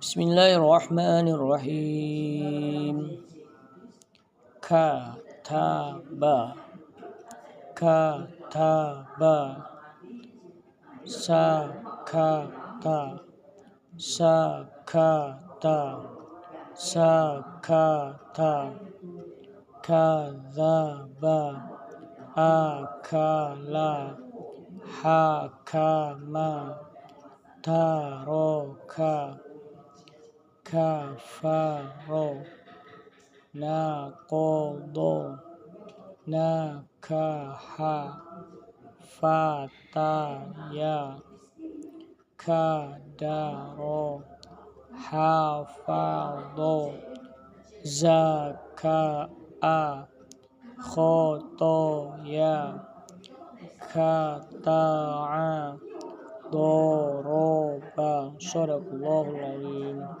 Bismillahirrahmanirrahim. Kataba, kataba, sakata, sakata, sakata, kadzaba, akala, hakama, taroka, kafaro, naqodo, nakaha, fataya, kadaro, hafadho, zaka'a, khotoya, kata'a, doroba. Shadaqallahul azim.